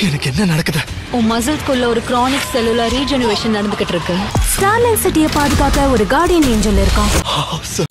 எனக்கு என்ன நடக்குது? உன் மசில்ஸ்க்குள்ள ஒரு chronic cellular regeneration நடந்துகிட்டு இருக்கு. ஸ்டார்லைட் சிட்டியை பாதுகாக்க ஒரு கார்டியன் ஏஞ்சல் இருக்கான்.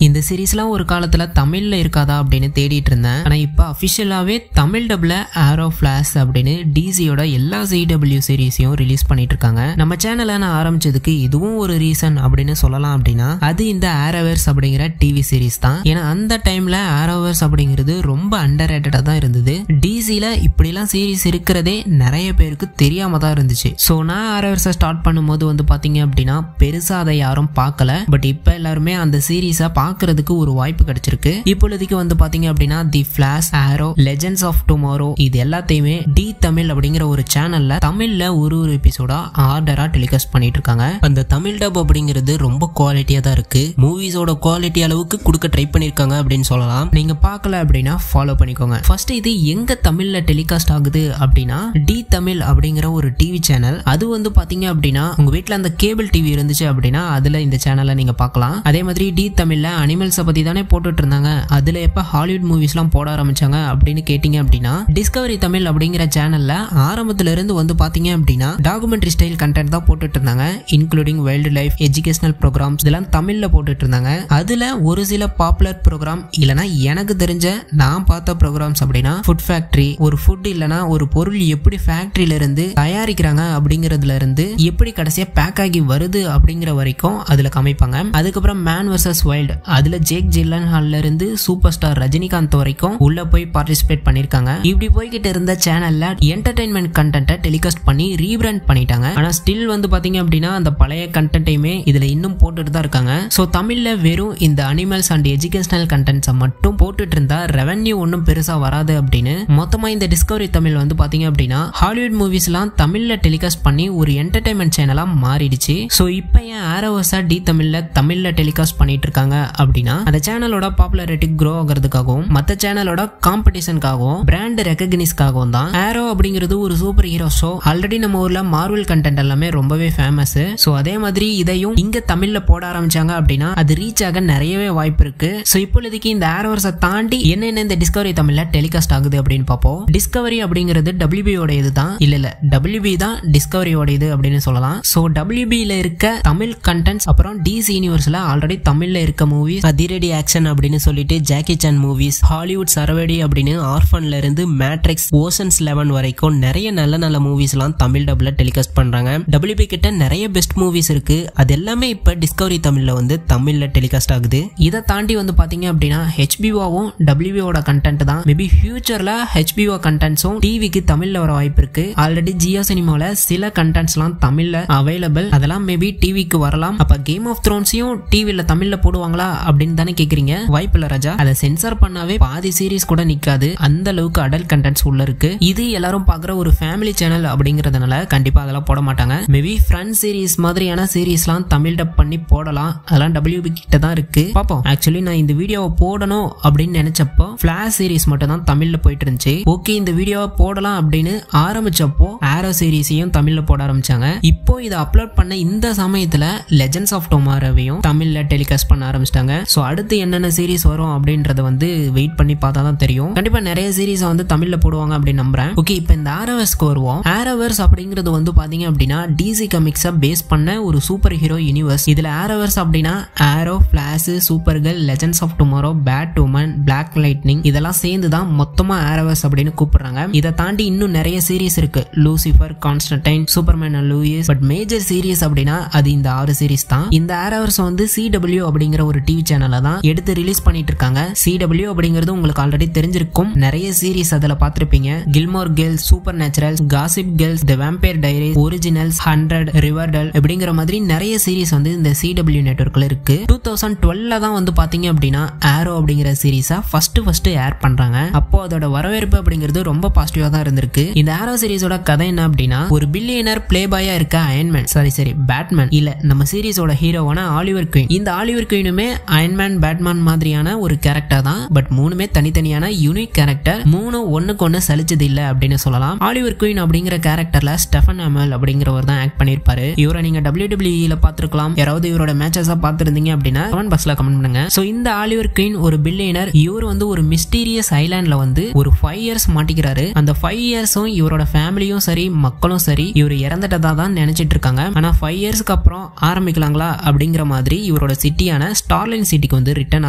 இந்த சீரீஸ்லாம் ஒரு காலத்துல தமிழ்ல இருக்காதா அப்படின்னு தேடிட்டு இருந்தேன். ஆனா இப்ப அபிஷியலாவே தமிழ் டப்ல ஆரோ ஃபிளாஷ் அப்படின்னு டிசியோட எல்லா CW சீரீஸையும் ரிலீஸ் பண்ணிட்டு இருக்காங்க. நம்ம சேனலை நான் ஆரம்பிச்சதுக்கு இதுவும் ஒரு ரீசன் அப்படின்னு சொல்லலாம். அப்படின்னா அது இந்த ஆரோவர்ஸ் அப்படிங்கிற டிவி சீரீஸ் தான். ஏன்னா அந்த டைம்ல ஆரோவர்ஸ் அப்படிங்கிறது ரொம்ப அண்டர் ரேட்டடா தான் இருந்தது. டிசில இப்படிலாம் சீரீஸ் இருக்கிறதே நிறைய பேருக்கு தெரியாம தான் இருந்துச்சு. சோ நான் ஆரோவர்ஸை ஸ்டார்ட் பண்ணும்போது வந்து பாத்தீங்க அப்படின்னா பெருசா அதை யாரும் பார்க்கல. பட் இப்ப எல்லாருமே அந்த சீரீஸை பாக்குறதுக்கு ஒரு வாய்ப்பு கிடைச்சிருக்கு. இப்பொழுதுக்கு வந்து பாத்தீங்க அப்படின்னா the Flash, Arrow, Legends of Tomorrow இது எல்லாத்தையுமே டி தமிழ் அப்படிங்கிற ஒரு சேனல்ல தமிழ்ல ஒரு எபிசோடா ஆர்டரா டெலிகாஸ்ட் பண்ணிட்டு இருக்காங்க. அந்த தமிழ் டப் அப்படிங்கிறது ரொம்ப குவாலிட்டியா தான் இருக்கு. மூவிஸோட குவாலிட்டி அளவுக்கு கொடுக்க ட்ரை பண்ணிருக்காங்க அப்படின்னு சொல்லலாம். நீங்க பார்க்கல அப்படின்னா ஃபாலோ பண்ணிக்கோங்க. ஃபர்ஸ்ட் இது எங்க தமிழ்ல டெலிகாஸ்ட் ஆகுது அப்படின்னா டி தமிழ் அப்படிங்கிற ஒரு டிவி சேனல். அது வந்து பாத்தீங்க அப்படின்னா உங்க வீட்டுல அந்த கேபிள் டிவி இருந்துச்சு அப்படின்னா அதுல இந்த சேனலை நீங்க பார்க்கலாம். அதே மாதிரி டி தமிழ்ல அனிமல்ஸை பத்தி தானே போட்டுட்டு இருந்தாங்க. அதுல எப்ப ஹாலிவுட் மூவிஸ் எல்லாம் போட ஆரம்பிச்சாங்க அப்படின்னு கேட்டீங்க அப்படின்னா டிஸ்கவரி தமிழ் அப்படிங்கிற சேனல்ல ஆரம்பத்துல இருந்து வந்து பாத்தீங்க அப்படின்னா டாக்குமெண்ட்ரி ஸ்டைல் கண்டென்ட் தான் போட்டுட்டு இருந்தாங்க. Including wild life, educational programs இதெல்லாம் தமிழ்ல போட்டுட்டு இருந்தாங்க. அதுல ஒரு சில பாப்புலர் ப்ரோக்ராம் இல்லனா எனக்கு தெரிஞ்ச நான் பார்த்த ப்ரோக்ராம்ஸ் அப்படின்னா ஃபுட் ஃபேக்டரி, ஒரு ஃபுட் இல்லனா ஒரு பொருள் எப்படி ஃபேக்டரியில இருந்து தயாரிக்கிறாங்க அப்படிங்கறதுல இருந்து எப்படி கடைசியா பேக் ஆகி வருது அப்படிங்கிற வரைக்கும் அதுல காமிப்பாங்க. அதுக்கப்புறம் மேன் வர்சஸ் வைல்ட், அதுல ஜேக் ஜில்லன்ஹால்ல இருந்து சூப்பர் ஸ்டார் ரஜினிகாந்த் வரைக்கும் உள்ள போய் பார்ட்டிசிபேட் பண்ணிருக்காங்க. இப்படி போய்கிட்டு இருந்த சேனல்ல என்டர்டைன்மெண்ட் கண்டென்ட்டை டெலிகாஸ்ட் பண்ணி ரீபிராண்ட் பண்ணிட்டாங்க. ஆனா ஸ்டில் வந்து பாத்தீங்க அப்படின்னா அந்த பழைய கண்டென்ட்டையுமே இதுல இன்னும் போட்டுட்டு தான் இருக்காங்க. சோ தமிழ்ல வெறும் இந்த அனிமல்ஸ் அண்ட் எஜுகேஷனல் கண்டென்ட்ஸை மட்டும் போட்டுட்டு இருந்தா ரெவென்யூ ஒன்னும் பெருசா வராது அப்படின்னு மொத்தமா இந்த டிஸ்கவரி தமிழ் வந்து பாத்தீங்க அப்படின்னா ஹாலிவுட் மூவிஸ் எல்லாம் தமிழ்ல டெலிகாஸ்ட் பண்ணி ஒரு என்டர்டைன்மெண்ட் சேனலா மாறிடுச்சு. சோ இப்ப ஏன் ஆரோவர்ஸா டி தமிழ்ல டெலிகாஸ்ட் பண்ணிட்டு இருக்காங்க அப்படின்னா அந்த சேனலோட பாப்புலாரிட்டி க்ரோ ஆகிறதுக்காகவும் மத்த சேனலோட காம்படிஷனுக்காகவும் பிராண்ட் ரெகக்னிஸ்க்காகவும் தான். ஆரோ அப்படிங்கிறது ஒரு சூப்பர் ஹீரோ ஷோ. ஆல்ரெடி நம்ம ஊர்ல மார்வல் கண்டென்ட் எல்லாமே ரொம்பவே ஃபேமஸ். சோ அதே மாதிரி இதையும் இங்க தமிழ்ல போட ஆரம்பிச்சாங்க அப்படின்னா அது ரீச் ஆக நிறையவே வாய்ப்பு இருக்கு. சோ இப்பொழுதுக்கு இந்த ஆரோவர்ஸை தாண்டி என்னென்ன இந்த டிஸ்கவரி தமிழ்ல டெலிகாஸ்ட் ஆகுது அப்படின்னு பார்ப்போம். டிஸ்கவரி அப்படிங்கிறது WB-யோட இது தான். இல்ல WB தான் டிஸ்கவரியோட இது அப்படின்னு சொல்லலாம். சோ WB-ல இருக்க தமிழ் கண்டென்ட்ஸ் அப்புறம் டிசி யூனிவர்ஸ்ல ஆல்ரெடி தமிழ்ல இருக்க மூவிஸ் அதிரடி ஆக்ஷன் அப்படின்னு சொல்லிட்டு ஜாக்கி சான் மூவிஸ், ஹாலிவுட் சரவடி அப்படின்னு ஆர்ஃபன்ல இருந்து மேட்ரிக்ஸ், ஓஷன்ஸ் 11 வரைக்கும் நிறைய நல்ல நல்ல மூவிஸ் எல்லாம் தமிழ் டப்ல டெலிகாஸ்ட் பண்றாங்க. WB கிட்ட நிறைய பெஸ்ட் மூவிஸ் இருக்கு. அது எல்லாமே இப்ப டிஸ்கவரி தமிழ்ல வந்து தமிழ்ல டெலிகாஸ்ட் ஆகுது. இதை தாண்டி வந்து பாத்தீங்க அப்படின்னா HBOவும் WB-யோட கண்டென்ட் தான். மேபி ஃபியூச்சர்ல HBO கண்டென்ட்ஸும் டிவிக்கு தமிழ்ல வர வாய்ப்பு இருக்கு. ஆல்ரெடி ஜியோ சினிமால சில கண்டென்ட்ஸ் எல்லாம் தமிழ்ல அவைலபிள். அதெல்லாம் மேபி டிவிக்கு வரலாம். அப்ப கேம் ஆஃப் த்ரோன்ஸையும் டிவில தமிழ்ல போடுவாங்களா அப்படின்னு தானே கேக்குறீங்க. வாய்ப்பில்ல ராஜா. அதை சென்சார் பண்ணாவே பாதி சீரீஸ் கூட நிக்காது. அந்த அளவுக்கு அடல்ட் கண்டென்ட்ஸ் உள்ள இருக்கு. இது எல்லாரும் பாக்குற ஒரு ஃபேமிலி சேனல் அப்படிங்கறதுனால கண்டிப்பா அதெல்லாம் போட மாட்டாங்க. மேபி ஃப்ரெண்ட்ஸ் சீரீஸ் மாதிரியான சீரீஸ்லாம் தமிழ் டப் பண்ணி போடலாம். அதெல்லாம் WB கிட்ட தான் இருக்கு. பாப்போம். ஆக்சுவலி நான் இந்த வீடியோவை போடணும் அப்படின்னு நினைச்சப்போ ஃபிளாஷ் சீரீஸ் மட்டும் தான் தமிழ்ல போயிட்டு இருந்துச்சு. ஓகே இந்த வீடியோவை போடலாம் அப்படின்னு ஆரம்பிச்சப்போ ஆரோ சீரீஸையும் தமிழ்ல போட ஆரம்பிச்சாங்க. இப்போ இதை அப்லோட் பண்ண இந்த சமயத்துல லெஜெண்ட்ஸ் ஆஃப் டுமாரோவையும் தமிழ்ல டெலிகாஸ்ட் பண்ண ஆரம்பிச்சிட்டாங்க. சோ அடுத்து என்னென்ன சீரீஸ் வரும் அப்படின்றத வந்து வெயிட் பண்ணி பார்த்தா தான் தெரியும். கண்டிப்பா நிறைய சீரீஸ் வந்து தமிழ்ல போடுவாங்க அப்படின்னு நம்புறேன். ஓகே இப்போ இந்த ஆரோவர்ஸ்க்கு வருவோம். ஆரோவர்ஸ் அப்படிங்கிறது வந்து பாத்தீங்க அப்படின்னா டிசி காமிக்ஸை பேஸ் பண்ண ஒரு சூப்பர் ஹீரோ யூனிவர்ஸ். இதுல ஆரோவர்ஸ் அப்படின்னா Arrow, Flash, Supergirl, Legends of Tomorrow, Batwoman, Black Lightning இதெல்லாம் சேர்ந்து தான் மொத்தமா ஆரோவர்ஸ் அப்படின்னு கூப்பிடுறாங்க. இதை தாண்டி இன்னும் நிறைய சீரீஸ் இருக்கு. Lucifer, Constantine, Superman and Lois. But major series அப்படின்னா அது இந்த 6 சீரீஸ் தான். இந்த ஆரோவர்ஸ் வந்து CW அப்படிங்கிற ஒரு டிவி சேனல்ல தான் எடுத்து ரிலீஸ் பண்ணிட்டு இருக்காங்க. CW அப்படிங்கிறது உங்களுக்கு ஆல்ரெடி தெரிஞ்சிருக்கும். நிறைய சீரீஸ் அதுல பாத்திருப்பீங்க. Gilmore Girls, Supernaturals, Gossip Girls, the Vampire Diaries, Originals, 100, Riverdale அப்படிங்கிற மாதிரி நிறைய சீரீஸ் வந்து இந்த CW நெட்வொர்க்ல இருக்கு. 2012 தான் வந்து பாத்தீங்க அப்படின்னா ஆரோ அப்படிங்கிற சீரீஸா ஃபர்ஸ்ட் ஏர் பண்றாங்க. அப்போ அதோட வரவேற்பு அப்படிங்கிறது ரொம்ப பாசிட்டிவா தான் இருந்திருக்கு. இந்த ஆரோ சீரீஸோட கதை என்ன என்ன அப்படின்னா ஒரு பில்லியனர் பிளே பாயா இருக்க அயன்மேன் சரி பேட்மேன் இல்ல நம்ம சீரிஸோட ஹீரோவான ஆலிவர் குயின். இந்த ஆலிவர் குயினுமே அயன்மேன் பேட்மேன் மாதிரியான ஒரு கேரக்டர் தான். பட் மூணுமே தனித்தனியான யூனிக் கேரக்டர். மூணு ஒண்ணுக்கு ஒண்ணு சலிச்சது இல்ல அப்படின்னு சொல்லலாம். ஆலிவர் குயின் அப்படிங்கிற கேரக்டர்ல ஸ்டெஃபன் அமெல் அப்படிங்கிறவர் தான் ஆக்ட் பண்ணிருப்பாரு. இவரை நீங்க WWE பாத்துருக்கலாம். யாராவது இவரோட மேட்சஸா பாத்துருந்தீங்க அப்படின்னா கமெண்ட் பாக்ஸ்ல கமெண்ட் பண்ணுங்க. சோ இந்த ஆலிவர் குயின் ஒரு பில்லியனர். இவர் வந்து ஒரு மிஸ்டீரியஸ் ஐலாண்ட்ல வந்து ஒரு 5 இயர்ஸ் மாட்டிக்கிறாரு. அந்த 5 இயர்ஸும் இவரோட ஃபேமிலியும் சரி மக்களும் சரி இவர் இறந்துட்டதா தான் நினைச்சிட்டு இருக்காங்க. ஆனா 5 இயர்ஸ்க்கு அப்புறம் ஆரம்பிக்கலாங்களா அப்படிங்கிற மாதிரி இவரோட சிட்டியான ஸ்டார்லைன் சிட்டிக்கு வந்து ரிட்டர்ன்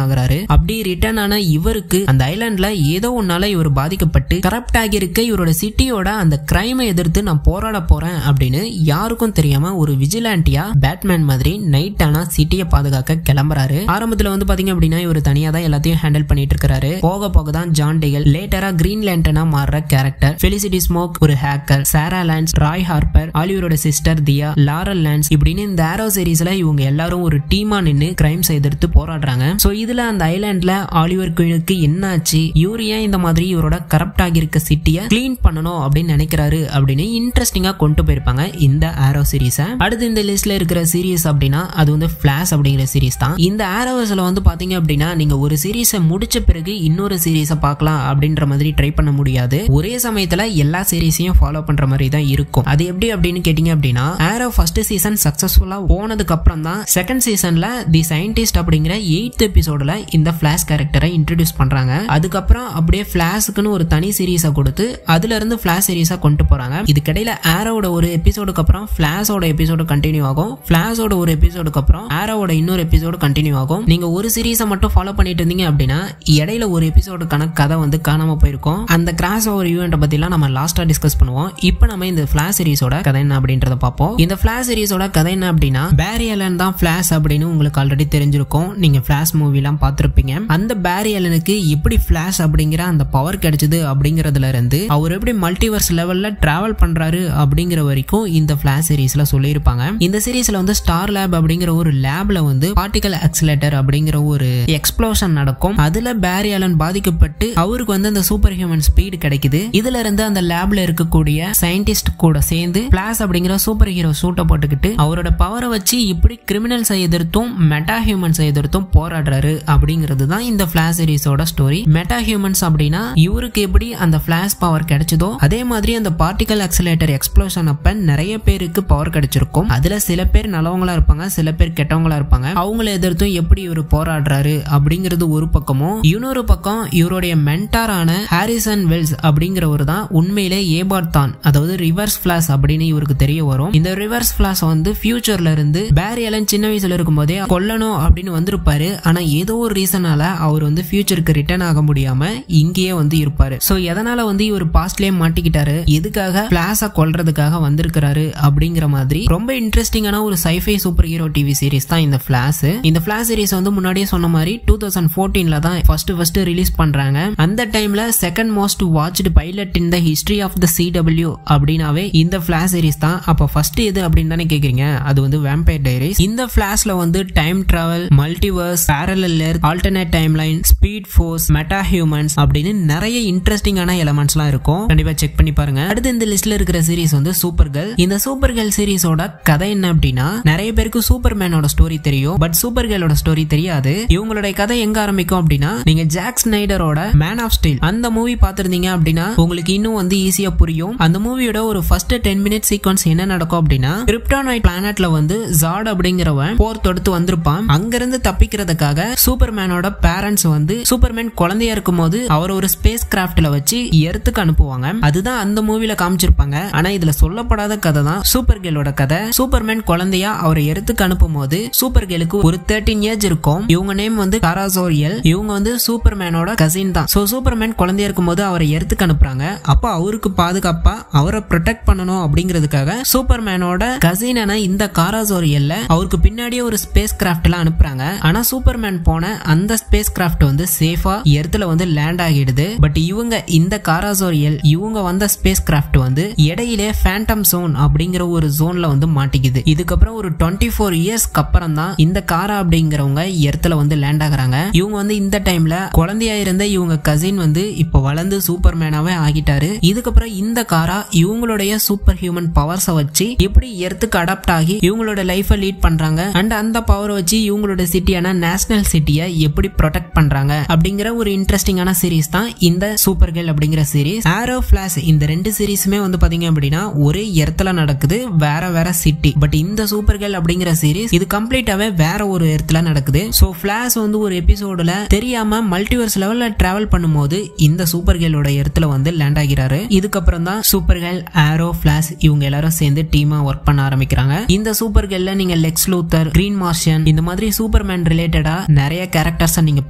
ஆகுறாரு. அப்படி ரிட்டர்ன் ஆன இவருக்கு அந்த ஐலாண்ட்ல ஏதோ ஒன்னால இவர் பாதிக்கப்பட்டு கரப்ட் ஆகியிருக்க இவரோட சிட்டியோட அந்த கிரைமை எதிர்த்து நான் போராட போறேன் அப்படின்னு யாருக்கும் தெரியாம ஒரு விஜிலாண்டியா பேட்மேன் மாதிரி நைட் ஆனா சிட்டியை பாதுகாக்க கிளம்புறாரு. ஆரம்பத்துல வந்து பாத்தீங்க அப்படின்னா இவர் தனியா தான் எல்லாத்தையும் ஹேண்டில் பண்ணிட்டு இருக்காரு. போக போக தான் ஜான் டேகல் லேட்டரா கிரீன் லேண்டனா மாறுற கேரக்டர். ஃபெலிசிட்டி ஸ்மோக் ஒரு ஹேக்கர், சாரா லான்ஸ், ராய் ஹார்பர், ஆலிவரோட சிஸ்டர் தியா, லாரல் லான்ஸ் இப்படின்னு இந்த ஆரோ சீரிஸ்ல இவங்க எல்லாரும் ஒரு டீமா நின்னு கிரைம்ஸ் எதிர்த்து போராடுறாங்க. சோ இதுல அந்த ஐலாண்ட்ல ஆலிவர் குயினுக்கு என்னாச்சு, இவர் ஏன் இந்த மாதிரி இவரோட கரப்ட் ஆகியிருக்க சிட்டியை கிளீன் பண்ணணும் அப்படின்னு நினைக்கிறாரு அப்படின்னு இன்ட்ரெஸ்டிங்கா கொண்டு போயிருப்பாங்க இந்த ஆரோ சீரிஸ. அடுத்து இந்த லிஸ்ட்ல இருக்கிற சீரிஸ் அப்படின்னா அது வந்து ஃபிளாஷ் அப்படிங்கிற சீரிஸ் தான். இந்த ஆரோஸ்ல வந்து பாத்தீங்க அப்படின்னா நீங்க ஒரு சீரிஸை முடிச்ச பிறகு இன்னொரு சீரிஸை பார்க்கலாம் அப்படின்ற மாதிரி ட்ரை பண்ண முடியாது. ஒரே சமயத்துல எல்லா சீரிஸையும் ஃபாலோ பண்ற மாதிரி தான் இருக்கும். அது எப்படி அப்படின்னு கேட்டீங்க அப்படின்னா ஆரோ ஃபர்ஸ்ட் சீசன் சக்சஸ்ஃபுல்லா போனதுக்கு அப்புறம் தான் செகண்ட் சீசன்ல தி சயின்டிஸ்ட் அப்படிங்கிற 8th எபிசோட்ல இந்த ஃபிளாஷ் கேரக்டரை இன்ட்ரோடியூஸ் பண்றாங்க. அதுக்கப்புறம் அப்படியே ஃபிளாஷ்க்குன்னு ஒரு தனி சீரிஸை கொடுத்து அதுல இருந்து ஃபிளாஷ் சீரிஸா கொண்டு போறாங்க. இதுக்கிடையில ஆரோட ஒரு எபிசோடுக்கு அப்புறம் ஃபிளாஷோட எபிசோடு கண்டினியூ ஆகும். ஃபிளாஷோட ஒரு எபிசோடுக்கு அப்புறம் ஆரோட இன்னொரு எபிசோடு கண்டினியூ ஆகும். நீங்க ஒரு சீரிஸை மட்டும் ஃபாலோ பண்ணிட்டு இருந்தீங்க அப்படின்னா இடையில ஒரு எபிசோடுக்கான கதை வந்து காணாம போயிருக்கும். அந்த கிராஸ் ஓவர் ஈவென்ட் பத்தி எல்லாம் நம்ம லாஸ்டா டிஸ்கஸ் பண்ணுவோம். இப்போ நம்ம இந்த ஃபிளாஷ் சீரிஸோட கதை என்ன அப்படின்றத பார்ப்போம். இந்த ஃபிளாஷ் சீரிஸோட கதை என்ன அப்படின்னா பேரி அலன் தான் ஃபிளாஷ் அப்படின்னு உங்களுக்கு ஆல்ரெடி தெரிஞ்சிருக்கும். நீங்க ஃபிளாஷ் மூவி எல்லாம் பார்த்திருப்பீங்க. அந்த பேரி அலனுக்கு எப்படி ஃபிளாஷ் அப்படிங்கிற அந்த பவர் கிடைச்சது அப்படிங்கறதுல இருந்து அவர் எப்படி மல்டிவர்ஸ் லெவல்ல டிராவல் பண்றாரு அப்படிங்கிற வரைக்கும் இந்த ஃபிளாஷ் சீரிஸ்ல சொல்லியிருப்பாங்க. இந்த சீரிஸ்ல வந்து ஸ்டார் லேப் அப்படிங்கிற ஒரு லேப்ல வந்து பார்ட்டிகல் ஆக்சிலேட்டர் அப்படிங்கிற ஒரு எக்ஸ்ப்ளோஷன் நடக்கும். அதுல பேரி அலன் பாதிக்கப்பட்டு அவருக்கு வந்து அந்த சூப்பர் ஹியூமன் ஸ்பீடு கிடைக்குது. இதுல இருந்து அந்த லேப்ல இருக்கக்கூடிய சயின்டிஸ்ட் கூட சேர்ந்து ஃபிளாஷ் அப்படிங்கிற சூப்பர் ஹீரோ சூட்டை போட்டுக்கிட்டு அவரோட பவரை வச்சு இப்படி கிரிமினல்ஸை எதிர்த்தும் மெட்டா ஹியூமன்ஸை எதிர்த்தும் போராடுறாரு அப்படிங்கிறது தான் இந்த ஃபிளாஷ் சீரிஸோட ஸ்டோரி. மெட்டா ஹியூமன்ஸ் அப்படின்னா இவருக்கு எப்படி அந்த ஃபிளாஷ் பவர் கிடைச்சதோ அதே மாதிரி அந்த பார்ட்டிகல் ஆக்சிலேட்டர் எக்ஸ்ப்ளோஷன் அப்ப நிறைய பேருக்கு பவர் கிடைச்சிருக்கும். அதுல சில பேர் நல்லவங்களா இருப்பாங்க, சில பேர் கெட்டவங்களா இருப்பாங்க. அவங்கள எதிர்த்தும் எப்படி இவர் போராடுறாரு அப்படிங்கிறது ஒரு பக்கமும், இன்னொரு பக்கம் இவருடைய மென்டாரான ஹாரிசன் வெல்ஸ் அப்படிங்கிறவர் தான் உண்மையிலே ஏபாட் தான், அதாவது ரிவர்ஸ் ஃபிளாஷ் அப்படின்னு இவருக்கு தெரிய வரும். இந்த ரிவர்ஸ் ஃபிளாஷ் வந்து ஃபியூச்சர்ல இருந்து பேரி அலன் சின்ன வயசுல இருக்கும் போதே கொல்லணும் அப்படின்னு வந்திருப்பாரு. ஆனா ஏதோ ஒரு ரீசனால அவர் வந்து ஃபியூச்சருக்கு ரிட்டர்ன் ஆக முடியாம இங்கேயே வந்து இருப்பாரு. சோ எதனால வந்து இவர் பாஸ்ட்லயே மாட்டிக்கிட்டாரு, எதுக்காக ஃபிளாஷ கொல்றதுக்காக வந்திருக்கிறாரு அப்படிங்கிற மாதிரி ரொம்ப இன்ட்ரெஸ்டிங்கான ஒரு sci fi super hero TV series தான் இந்த ஃபிளாஷ். இந்த ஃபிளாஷ் சீரிஸ் வந்து முன்னாடியே சொன்ன மாதிரி 2014ல தான் ஃபர்ஸ்ட் ரிலீஸ் பண்றாங்க. அந்த டைம்ல second most watched pilot in the history of the CW அப்படினாவே இந்த ஃபிளாஷ் சீரிஸ் தான். அப்ப ஃபர்ஸ்ட் எது அப்படின்னு தானே கேக்குறீங்க, அது வந்து வேம்பயர் டைரிஸ். இந்த ஃபிளாஷ்ல வந்து time travel, multiverse, parallel earth, alternate timeline, speed force, meta humans அப்படின்னு நிறைய இன்ட்ரெஸ்டிங்கான எலிமெண்ட்ஸ்லாம் இருக்கும். கண்டிப்பா செக் பண்ணி பாருங்க. அடுத்து இந்த லிஸ்ட்ல இருக்கிற சீரிஸ் வந்து சூப்பர் கேர்ள். இந்த சூப்பர் கேர்ள் சீரிஸோட கதை என்ன அப்படின்னா நிறைய பேருக்கு சூப்பர்மேனோட ஸ்டோரி தெரியும், பட் சூப்பர் கேர்ளோட ஸ்டோரி தெரியாது. இவங்களோட கதை எங்க ஆரம்பிக்கும் அப்படின்னா நீங்க ஜாக் ஸ்னைடரோட மேன் ஆஃப் ஸ்டீல் அந்த மூவி பாத்திருந்தீங்க அப்படின்னா உங்களுக்கு இன்னும் வந்து ஈஸியா புரியும். அந்த மூவியோட ஒரு ஃபர்ஸ்ட் 10 மினிட் சீக்வன்ஸ் என்ன நடக்கும் அப்படின்னா கிரிப்டோனைட் பிளானட்ல வந்து ஜாட் அப்படிங்கிறவன் போர் தொடுத்து வந்திருப்பான். அங்கிருந்து தப்பிக்கிறதுக்காக சூப்பர்மேனோட பேரண்ட்ஸ் வந்து சூப்பர்மேன் குழந்தையா இருக்கும் போது அவர் ஒரு ஸ்பேஸ் கிராஃப்ட்ல வச்சு எர்த்துக்கு அனுப்புவாங்க. அதுதான் அந்த மூவில காமிச்சிருப்பாங்க. ஆனா இதுல சொல்லப்படாத கதை தான் சூப்பர் கேர்ளோட கதை. சூப்பர்மேன் குழந்தையா அவரை எர்த்துக்கு அனுப்பும் போது சூப்பர் கேர்ளுக்கு ஒரு 13 ஏஜ் இருக்கும். இவங்க நேம் வந்து காராசோரியல். இவங்க வந்து சூப்பர்மேனோட கசின் தான். சோ சூப்பர்மேன் குழந்தையா இருக்கும் போது அவரை எர்த்துக்கு அனுப்புறாங்க. அப்ப அவருக்கு பாதுகாப்பா அவரை ப்ரொடெக்ட் பண்ணணும் அப்படிங்கிறதுக்காக சூப்பர்மேனோட கசினான இந்த காராசோரியல்ல அவருக்கு பின்னாடியே ஒரு ஸ்பேஸ் கிராஃப்ட்ல அனுப்புறாங்க. ஆனா சூப்பர்மேன் போன அந்த ஸ்பேஸ் கிராஃப்ட் வந்து சேஃபா எர்த்துல வந்து லேண்ட் ஆகிடுது. பட் இவங்க இந்த காராசோரியல் இவங்க வந்த ஸ்பேஸ் கிராஃப்ட் வந்து இடையிலே ஃபேண்டம் ஜோன் அப்படிங்கிற ஒரு ஜோன்ல வந்து மாட்டிக்குது. இதுக்கப்புறம் ஒரு 24 இயர்ஸ்க்கு அப்புறம் தான் இந்த காரா அப்படிங்கிறவங்க எர்த்துல வந்து லேண்ட் ஆகுறாங்க. இவங்க வந்து இந்த டைம்ல குழந்தையா இருந்த இவங்க கசின் வந்து இப்ப வளர்ந்து சூப்பர்மேனாவே ஆகிட்டாரு. இதுக்கப்புறம் இந்த காரா இவங்களுடைய சூப்பர் ஹியூமன் பவர்ஸை வச்சு எப்படி எர்த்துக்கு அடாப்ட் ஆகி இவங்களோட லைஃபை லீட் பண்றாங்க அண்ட் அந்த பவர் வச்சு இவங்களோட சிட்டியான நேஷனல் சிட்டியை எப்படி ப்ரொடெக்ட் பண்றாங்க அப்படிங்கிற ஒரு இன்ட்ரெஸ்டிங்கான சீரிஸ் தான் இந்த சூப்பர் கேர்ள் அப்படிங்கிற சீரிஸ். ஆரோ ஃபிளாஷ் இந்த ரெண்டு சீரிஸுமே வந்து பாத்தீங்க அப்படின்னா ஒரே எர்த்துல நடக்குது, வேற வேற சிட்டி. பட் இந்த சூப்பர் கேர்ள் அப்படிங்கிற சீரிஸ் இது கம்ப்ளீட்டாவே வேற ஒரு எர்த்துல நடக்குது. சோ ஃபிளாஷ் வந்து ஒரு எபிசோடுல தெரியாம மல்டிவர்ஸ் லெவல்ல டிராவல் பண்ணும்போது இந்த சூப்பர் கேர்ளோட எர்த்துல வந்து லேண்ட் ஆகிறாரு. இதுக்கப்புறம் தான் சூப்பர் கேர்ள், ஆரோ, ஃபிளாஷ் இவங்க எல்லாரும் சேர்ந்து டீமா ஒர்க் பண்ண ஆரம்பிக்கிறாங்க. இந்த சூப்பர் கேர்ள்ல நீங்க லெக்ஸ் லூத்தர், கிரீன் மார்ஷியன் இந்த மாதிரி சூப்பர்மேன் ரிலேட்டடா நிறைய கேரக்டர்ஸ் நீங்க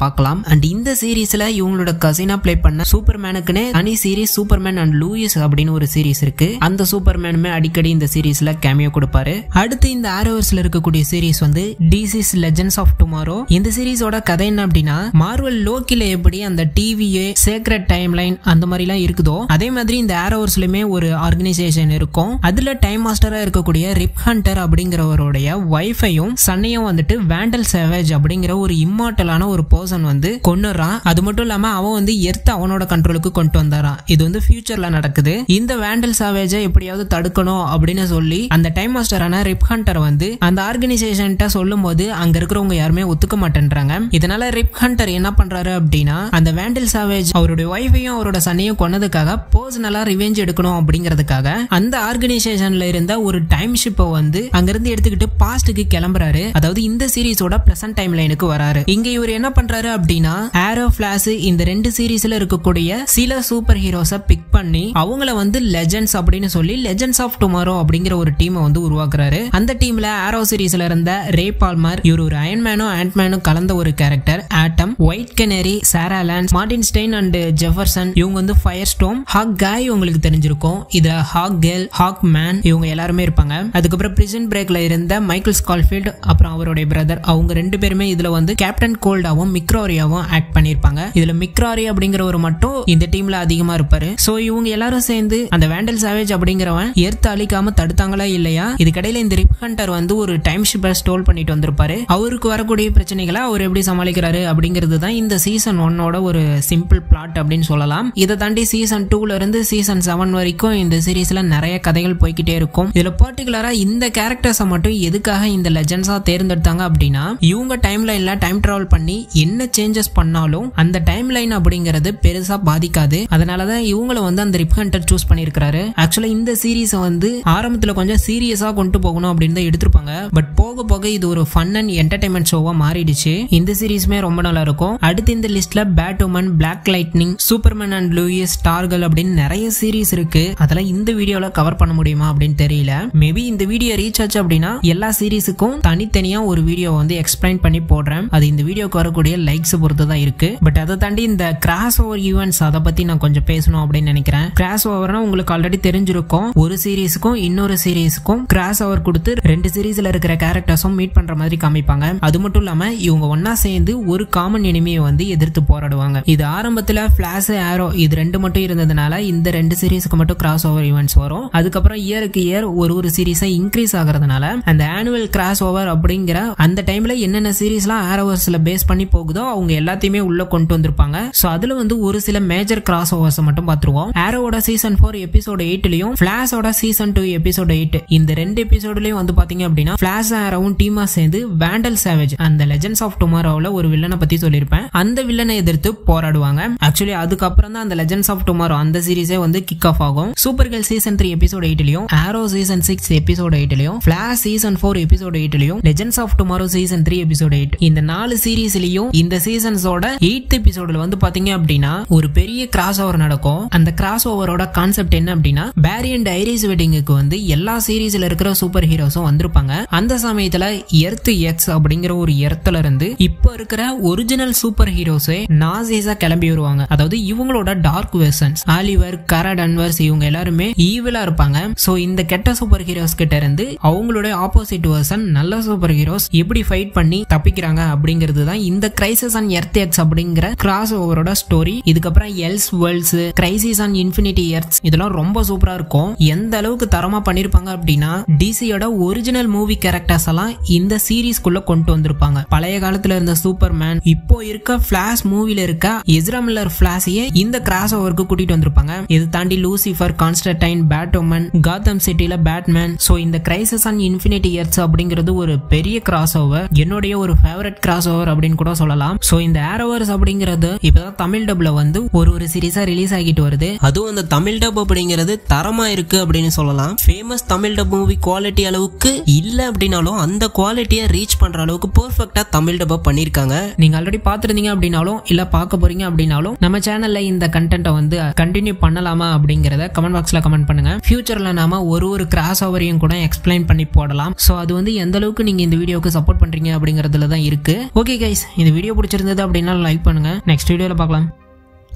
பார்க்கலாம். அண்ட் இந்த சீரிஸ்ல இவங்களோட கசினா பிளே பண்ண சூப்பர்மேனுக்குன்னு தனி சீரிஸ் சூப்பர்மேன் அண்ட் லூயிஸ் அப்படின்னு ஒரு சீரிஸ் இருக்கு. அந்த சூப்பர்மேனுமே அடிக்கடி இந்த சீரிஸ்ல கேமியோ கொடுப்பாரு. அடுத்து இந்த ஆரோவர்ஸ்ல இருக்கக்கூடிய சீரிஸ் வந்து டிசிஸ் லெஜெண்ட்ஸ் ஆஃப் டுமாரோ. இந்த சீரிஸோட கதை என்ன அப்படின்னா, மார்வல் லோக்கில எப்படி அந்த டிவிஏ சேக்ரெட் டைம் லைன் அந்த மாதிரி எல்லாம் இருக்குதோ அதே மாதிரி இந்த ஆரோவர்ஸ்லயுமே ஒரு ஆர்கனைசேஷன் இருக்கும். அதுல டைம் மாஸ்டரா இருக்கக்கூடிய ரிப் ஹண்டர் அப்படிங்கிறவருடைய வைஃபையும் சன்னையும் வந்துட்டு வேண்டல் சேவேஜ் அப்படிங்கிற ஒரு இம்மார்டலான ஒரு பர்சன் வந்து கொன்னுறான். அது மட்டும் இல்லாம அவன் வந்து எர்த் அவனோட கண்ட்ரோலுக்கு கொண்டு வந்தாரான். இது வந்து ஃபியூச்சர்ல நடக்குது. இந்த வேண்டல் சேவேஜை எப்படியாவது தடுக்கணும் அப்படின்னு சொல்லி அந்த டைம் மாஸ்டரான ரிப் ஹண்டர் வந்து அந்த ஆர்கனைசேஷன் சொல்லும் போது அங்க இருக்கிறவங்க யாருமே ஒத்துக்க மாட்டேன்றாங்க. இதனால ரிப் ஹண்டர் என்ன பண்றாரு அப்படின்னா, அந்த வேண்டல் சேவேஜ் அவருடைய வைஃபையும் அவரோட சன்னையும் கொன்னதுக்காக பர்சனலா ரிவெஞ்ச் எடுக்கணும் அப்படிங்கிறதுக்காக அந்த ஆர்கனைசேஷன்ல இருந்த ஒரு டைம் ஷிப்பை வந்து அங்கிருந்து எடுத்துக்கிட்டு பாஸ்டுக்கு கிளம்புறாரு. அதாவது இந்த சீரிஸோட பிரசன்ட் டைம் லைனுக்கு வராரு. இங்க இவர் என்ன பண்றாரு அப்படின்னா, ஆரோ, ஃபிளாஷ் இந்த ரெண்டு சீரிஸ்ல இருக்கக்கூடிய சில சூப்பர் ஹீரோஸை பிக் பண்ணி அவங்கள வந்து லெஜெண்ட்ஸ் அப்படின்னு சொல்லி லெஜெண்ட்ஸ் ஆஃப் டுமாரோ அப்படிங்கிற ஒரு டீமை வந்து உருவாக்குறாரு. அந்த டீம்ல ஆரோ சீரிஸ்ல இருந்த ரே பால்மர், இவர் ஒரு அயன்மேனும் ஆண்ட்மேனும் கலந்த ஒரு character. Atom, White Canary, Sara Lance, Martin Stein and Jefferson இவங்க வந்து ஃபயர் ஸ்டோம். ஹாக் காய் உங்களுக்கு தெரிஞ்சிருக்கும். இதுல ஹாக் கேர்ள், ஹாக் மேன் இவங்க எல்லாருமே இருப்பாங்க. அதுக்கப்புறம் பிரிசன் பிரேக்ல இருந்த மைக்கேல் ஸ்கால்ஃபீல்ட் அப்புறம் அவருடைய பிரதர் அவங்க ரெண்டு பேருமே இதுல வந்து கேப்டன் கோல்டாவும் மிக்ராரியாவும் ஆக்ட் பண்ணிருப்பாங்க. இதுல மிக்ராரி அப்படிங்கிறவர் மட்டும் இந்த டீம்ல அதிகமா இருப்பாரு. சோ இவங்க எல்லாரும் சேர்ந்து அந்த வேண்டல் சேவேஜ் அப்படிங்கிறவன் எர்த் அழிக்காம தடுத்தாங்களா இல்லையா, இதுக்கடையில இந்த ரிப் ஹண்டர் வந்து ஒரு டைம் ஷிப்பை ஸ்டோல் பண்ணிட்டு வந்திருப்பாரு. அவருக்கு வரக்கூடிய பிரச்சனைகளை அவர் எப்படி சமாளிக்கிறாரு அப்படிங்கிறது தான் இந்த சீசன் 1ஓட ஒரு சிம்பிள் பிளாட் அப்படின்னு சொல்லலாம். இதை தாண்டி சீசன் 2ல இருந்து சீசன் 7 வரைக்கும் இந்த சீரீஸ்ல நிறைய கதைகள் போய்கிட்டே இருக்கும். இதுல பர்டிகுலரா இந்த கேரக்டர்ஸை மட்டும் எதுக்காக இந்த லெஜெண்ட்ஸா தேர்ந்தெடுத்தாங்க அப்படின்னா, இவங்க டைம் லைன்ல டைம் டிராவல் பண்ணி என்ன சேஞ்சஸ் பண்ணாலும் அந்த டைம் லைன் அப்படிங்கிறது பெருசா பாதிக்காது. அதனாலதான் இவங்கள வந்து அந்த ரிப் ஹண்டர் சூஸ் பண்ணிருக்காரு. ஆக்சுவலா இந்த சீரீஸை வந்து ஆரம்பத்துல கொஞ்சம் சீரியஸா கொண்டு போகணும் அப்படின்னு தான் எடுத்திருப்பாங்க. பட் போக போக இது ஒரு ஃபன் அண்ட் என்டர்டைன்மெண்ட் ஷோவா மாறிடுச்சு. இந்த சீரீஸ்மே ரொம்ப நல்லா இருக்கும். அடுத்து இந்த லிஸ்ட்ல Batwoman, Black Lightning, Superman and Lois, Stargirl அப்படின்னு நிறைய சீரீஸ் இருக்கு. அதெல்லாம் இந்த வீடியோல கவர் பண்ண முடியுமா அப்படின்னு தெரியல. மேபி இந்த வீடியோ ரீச் ஆச்சு அப்படின்னா எல்லா சீரீஸுக்கும் தனித்தனியா ஒரு வீடியோ வந்து எக்ஸ்பிளைன் பண்ணி போடுறேன். அது இந்த வீடியோக்கு வரக்கூடிய லைக்ஸ் பொறுத்து தான் இருக்கு. பட் அதை தாண்டி இந்த கிராஸ் ஓவர் ஈவெண்ட்ஸ் அதை பத்தி நான் கொஞ்சம் பேசணும் அப்படின்னு நினைக்கிறேன். கிராஸ் ஓவர்னா உங்களுக்கு ஆல்ரெடி தெரிஞ்சிருக்கும். ஒரு சீரீஸுக்கும் இன்னொரு சீரீஸுக்கும் கிராஸ் ஓவர் கொடுத்து ரெண்டு சீரீஸ்ல இருக்கிற கேரக்டர்ஸும் மீட் பண்ற மாதிரி காமிப்பாங்க. அது மட்டும் இல்லாம இவங்க ஒன்னா சேர்ந்து ஒரு காமன் எனிமியை வந்து எதிர்த்து போராடுவாங்க. இது ஆரம்பத்துல ஃபிளாஷ், ஆரோ இது ரெண்டு மட்டும் இருந்ததுனால இந்த ரெண்டு சீரீஸ்க்கு மட்டும் கிராஸ் ஓவர் ஈவெண்ட்ஸ் வரும். அதுக்கப்புறம் இயருக்கு இயர் ஒரு சீரீஸா இன்க்ரீஸ் ஆகிறதுனால அந்த ஆனுவல் கிராஸ் ஓவர் அப்படிங்கிற அந்த டைம்ல என்னென்ன சீரீஸ்லாம் ஆரோவர்ஸ்ல பேஸ் பண்ணி போகுதோ அவங்க எல்லாத்தையுமே உள்ள கொண்டு வந்திருப்பாங்க. சோ அதுல வந்து ஒரு சில மேஜர் கிராஸ் ஓவர்ஸ் மட்டும் பாத்துருவோம். ஆரோவோட சீசன் 4 எபிசோட் 8லயும் ஃபிளாஷோட சீசன் 2 எபிசோட் 8 இந்த ரெண்டு எபிசோட்லயும் வந்து பாத்தீங்க அப்படின்னா ஃபிளாஷ், ஆரோவும் டீமா சேர்ந்து வேண்டல் சேவேஜ் அந்த லெஜெண்ட்ஸ் ஆஃப் டுமாரோல ஒரு வில்லனை பத்தி சொல்லியிருப்பேன். அந்த வில்லனை எதிர்த்து போராடுவாங்க. ஆக்சுவலி அதுக்கப்புறம் தான் அந்த லெஜெண்ட்ஸ் ஆஃப் டுமாரோ அந்த சீரீஸே வந்து கிக் ஆஃப் ஆகும். சூப்பர் கேர்ள் சீசன் 3 எபிசோட் 8லயும், ஆரோ சீசன் 6 எபிசோட் 8லயும், ஃபிளாஷ் சீசன் 4 எபிசோட் 8லயும், Legends of Tomorrow season 3 episode 8 இந்த 4 சீரீஸ்லயும் இந்த சீசன்ஸோட 8th எபிசோட்ல வந்து பாத்தீங்க அப்படின்னா ஒரு பெரிய கிராஸ் ஓவர் நடக்கும். அந்த கிராஸ் ஓவரோட கான்செப்ட் என்ன அப்படின்னா, பேரி அண்ட் ஐரிஸ் வெட்டிங்குக்கு வந்து எல்லா சீரீஸ்ல இருக்கிற சூப்பர் ஹீரோஸும் வந்திருப்பாங்க. அந்த சமயத்துல எர்த் எக்ஸ் அப்படிங்கிற ஒரு எர்த்ல இருந்து இப்ப இருக்கிற ஒரிஜினல் சூப்பர் ஹீரோஸே நாசிஸா கிளம்பி வருவாங்க. அதாவது இவங்களோட டார்க் வெர்ஷன்ஸ் ஆலிவர், கரா டன்வர்ஸ் இவங்க எல்லாருமே ஈவிலா இருப்பாங்க. சோ இந்த கெட்ட சூப்பர் ஹீரோஸ் கிட்ட இருந்து அவங்களோட ஆப்போசிட் வெர்ஷன் நல்ல சூப்பர் ஹீரோஸ் எப்படி ஃபைட் பண்ணி தப்பிக்கிறாங்க அப்படிங்கிறது தான் இந்த கிரைசிஸ் அண்ட் எர்த் எக்ஸ் அப்படிங்கிற கிராஸ் ஓவரோட ஸ்டோரி. இதுக்கப்புறம் else world's, crisis and infinity earths இதெல்லாம் ரொம்ப சூப்பரா இருக்கும். எந்த அளவுக்கு தரமா பண்ணிருப்பாங்க அப்படின்னா டிசியோட ஒரிஜினல் மூவி கேரக்டர்ஸ் எல்லாம் இந்த சீரீஸ்க்குள்ள கொண்டு வந்திருப்பாங்க. பழைய காலத்துல இருந்த சூப்பர்மேன், இப்போ இருக்க ஃபிளாஷ் மூவில இருக்க எஸ்ரா மில்லர் ஃபிளாஷையே இந்த கிராஸ் ஓவருக்கு கூட்டிட்டு வந்திருப்பாங்க. இது தாண்டி லூசிஃபர், ஜோக்கர், கான்ஸ்டன்டைன், பேட்வுமன், காத்தம் சிட்டில பேட்மேன். ஸோ இந்த கிரைசிஸ் ஆன் இன்ஃபினிட்டி எர்த்ஸ் அப்படிங்கிறது ஒரு பெரிய கிராஸ் ஓவர், என்னுடைய ஒரு ஃபேவரட் கிராஸ் ஓவர் அப்படின்னு கூட சொல்லலாம். ஸோ இந்த ஆரோவர்ஸ் அப்படிங்கிறது இப்பதான் தமிழ் டப்ல வந்து ஒரு சீரீஸா ரிலீஸ் ஆகிட்டு வருது. அதுவும் அந்த தமிழ் டப் அப்படிங்கிறது தரமா இருக்கு அப்படின்னு சொல்லலாம். Famous Tamil dub movie quality அளவுக்கு இல்ல அப்படின்னாலும் அந்த குவாலிட்டியை ரீச் பண்ற அளவுக்கு பெர்ஃபெக்ட்டா தமிழ் டப் பண்ணிருக்காங்க. நீங்க ஆல்ரெடி பாத்துருந்தீங்க அப்படின்னாலும் இல்ல பார்க்க போறீங்க அப்படின்னாலும் நம்ம சேனல்ல இந்த கண்டென்ட்டை வந்து கண்டினியூ பண்ணலாமா அப்படிங்கறத கமெண்ட் பாக்ஸ்ல கமெண்ட் பண்ணுங்க. ஃபியூச்சர்ல நாம ஒரு கிராஸ் ஓவரையும் கூட எக்ஸ்பிளைன் பண்ணி போடலாம். ஸோ அது வந்து எந்த அளவுக்கு நீங்க இந்த வீடியோக்கு சப்போர்ட் பண்றீங்க அப்படிங்கறதுல தான் இருக்கு. ஓகே கைஸ், இந்த வீடியோ பிடிச்சிருந்தது அப்படின்னா லைக் பண்ணுங்க. நெக்ஸ்ட் வீடியோல பார்க்கலாம்.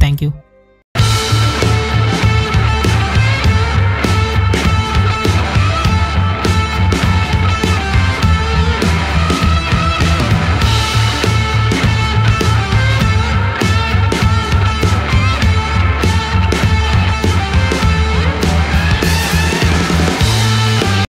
தேங்க்யூ.